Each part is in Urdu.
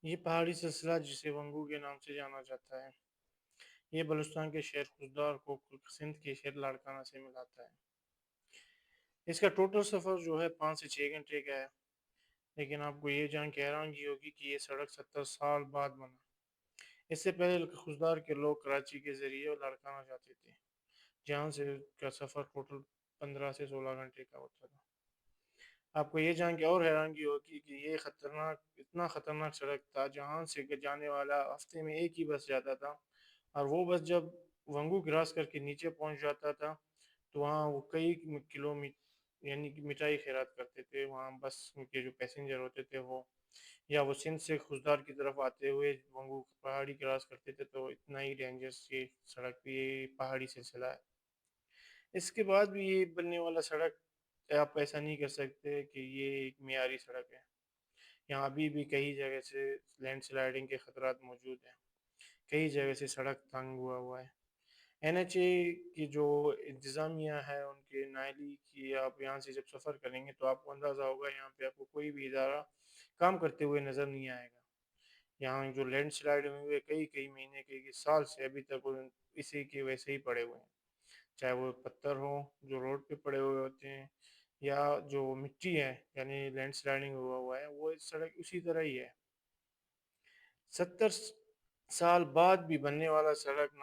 یہ پہاڑی سلسلہ جسے ونگو کے نام سے جانا جاتا ہے، یہ بلوچستان کے شہر خوزدار کو سندھ کے شہر لاڑکانہ سے ملاتا ہے۔ اس کا ٹوٹل سفر جو ہے 5 سے 6 گھنٹے کا ہے، لیکن آپ کو یہ جان کے حیرانگی ہوگی کہ یہ سڑک 70 سال بعد بنا۔ اس سے پہلے خوزدار کے لوگ کراچی کے ذریعے لاڑکانہ جاتے تھے، جہاں سے کا سفر ٹوٹل 15 سے 16 گھنٹے کا ہوتا تھا۔ آپ کو یہ جان کے اور حیرانگی ہوگی کہ یہ اتنا خطرناک سڑک تھا جہاں سے جانے والا ہفتے میں ایک ہی بس جاتا تھا، اور وہ بس جب ونگو کراس کر کے نیچے پہنچ جاتا تھا تو وہاں وہ کئی کلو یعنی کہ مٹائی خیرات کرتے تھے وہاں بس کے جو پیسنجر ہوتے تھے وہ، یا وہ سندھ سے خوزدار کی طرف آتے ہوئے ونگو پہاڑی کراس کرتے تھے، تو اتنا ہی ڈینجرس یہ سڑک یہ پہاڑی سلسلہ ہے۔ اس کے بعد بھی یہ بننے والا سڑک آپ ایسا نہیں کر سکتے کہ یہ ایک معیاری سڑک ہے، یہاں ابھی بھی کئی جگہ سے لینڈ سلائیڈنگ کے خطرات موجود ہیں، کئی جگہ سے سڑک تنگ ہوا ہے۔ این ایچ اے کی جو انتظامیہ ہے ان کے نائلی کی، آپ یہاں سے جب سفر کریں گے تو آپ کو اندازہ ہوگا یہاں پہ آپ کو کوئی بھی ادارہ کام کرتے ہوئے نظر نہیں آئے گا۔ یہاں جو لینڈ سلائڈ ہوئے کئی کئی مہینے کئی سال سے ابھی تک اسی کے ویسے ہی پڑے ہوئے ہیں، چاہے وہ پتھر ہوں جو روڈ پہ پڑے ہوئے ہوتے ہیں، یا جو مٹی ہے یعنی لینڈ سلائڈنگ ہوا ہے وہ سڑک اسی طرح ہی ہے۔ 70 سال بعد بھی بننے والا سڑک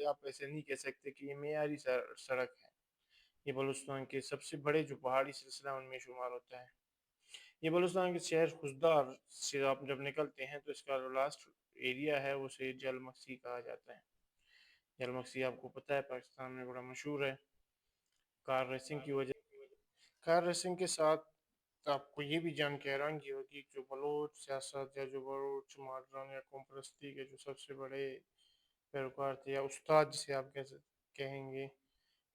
آپ ایسے نہیں کہہ سکتے کہ یہ معیاری سڑک ہے۔ یہ بلوچستان کے سب سے بڑے جو پہاڑی سلسلہ ان میں شمار ہوتا ہے۔ یہ بلوچستان کے شہر خوزدار سے آپ جب نکلتے ہیں تو اس کا جو لاسٹ ایریا ہے اسے جل مکسی کہا جاتا ہے۔ جل مکسی آپ کو پتہ ہے پاکستان میں بڑا مشہور ہے کار ریسنگ کی وجہ۔ کار ریسنگ کے ساتھ آپ کو یہ بھی جان کے حیرانگی ہوگی جو بلوچ سیاست یا جو بلوچ ماڈرن یا قوم پرستی کے جو سب سے بڑے پیروکار تھے یا استاد جسے آپ کہیں گے،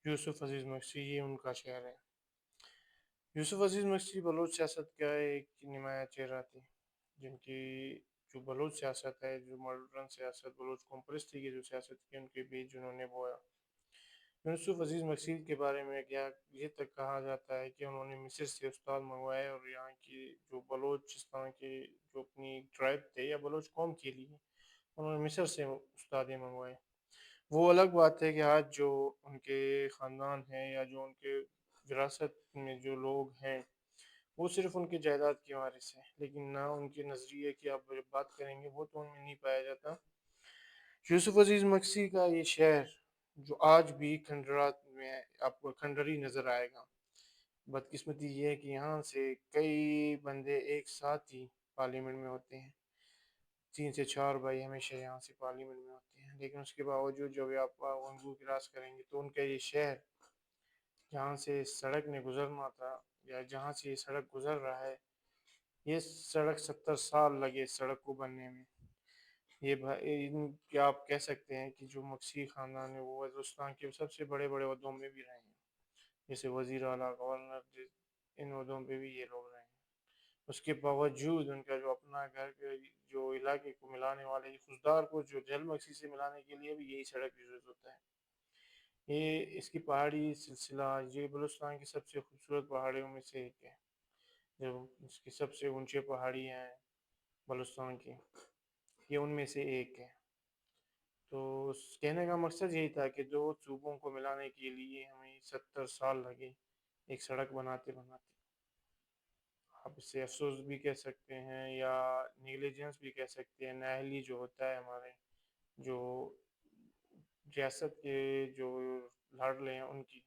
یوسف عزیز مکسی، یہ ان کا شہر ہے۔ یوسف عزیز مکسی بلوچ سیاست کا ایک نمایاں چہرہ تھے، جن کی جو بلوچ سیاست ہے، جو ماڈرن سیاست بلوچ قوم پرستی کی جو سیاست کی ان کے بیچ جنہوں نے بویا۔ یوسف عزیز مکسی کے بارے میں کیا یہ تک کہا جاتا ہے کہ انہوں نے مصر سے استاد منگوائے، اور یہاں کی جو بلوچستان کے جو اپنی ٹرائب تھے یا بلوچ قوم کے لیے انہوں نے مصر سے استادیں منگوائے۔ وہ الگ بات ہے کہ آج جو ان کے خاندان ہیں یا جو ان کے وراثت میں جو لوگ ہیں وہ صرف ان کے جائیداد کے وارث ہیں، لیکن نہ ان کے نظریے کی آپ جب بات کریں گے وہ تو ان میں نہیں پایا جاتا۔ یوسف عزیز مکسی کا یہ شہر جو آج بھی کھنڈرات میں آپ کو کھنڈری نظر آئے گا۔ بدقسمتی یہ ہے کہ یہاں سے کئی بندے ایک ساتھ ہی پارلیمنٹ میں ہوتے ہیں، 3 سے 4 بھائی ہمیشہ یہاں سے پارلیمنٹ میں ہوتے ہیں، لیکن اس کے باوجود جب آپ ونگو کراس کریں گے تو ان کا یہ شہر جہاں سے سڑک نے گزرنا تھا یا جہاں سے یہ سڑک گزر رہا ہے، یہ سڑک 70 سال لگے سڑک کو بننے میں۔ یہ کیا آپ کہہ سکتے ہیں کہ جو مکسی خاندان ہے وہ وزیرستان کے سب سے بڑے بڑے عہدوں میں بھی رہے ہیں، جیسے وزیر اعلیٰ، گورنر، ان عہدوں پہ بھی یہ لوگ رہے ہیں۔ اس کے باوجود ان کا جو اپنا گھر کے جو علاقے کو ملانے والے خوزدار کو جو جل مکسی سے ملانے کے لیے بھی یہی سڑک یوز ہوتا ہے۔ یہ اس کی پہاڑی سلسلہ یہ بلوچستان کی سب سے خوبصورت پہاڑیوں میں سے ایک ہے، جو اس کی سب سے اونچے پہاڑی ہیں بلوچستان کی، یہ ان میں سے ایک ہے۔ تو کہنے کا مقصد یہی تھا کہ دو صوبوں کو ملانے کے لیے ہمیں 70 سال لگے ایک سڑک بناتے بناتے۔ آپ اس سے افسوس بھی کہہ سکتے ہیں یا نیگلیجنس بھی کہہ سکتے ہیں، نااہلی جو ہوتا ہے ہمارے جو ریاست کے جو لاڈلے ہیں ان کی،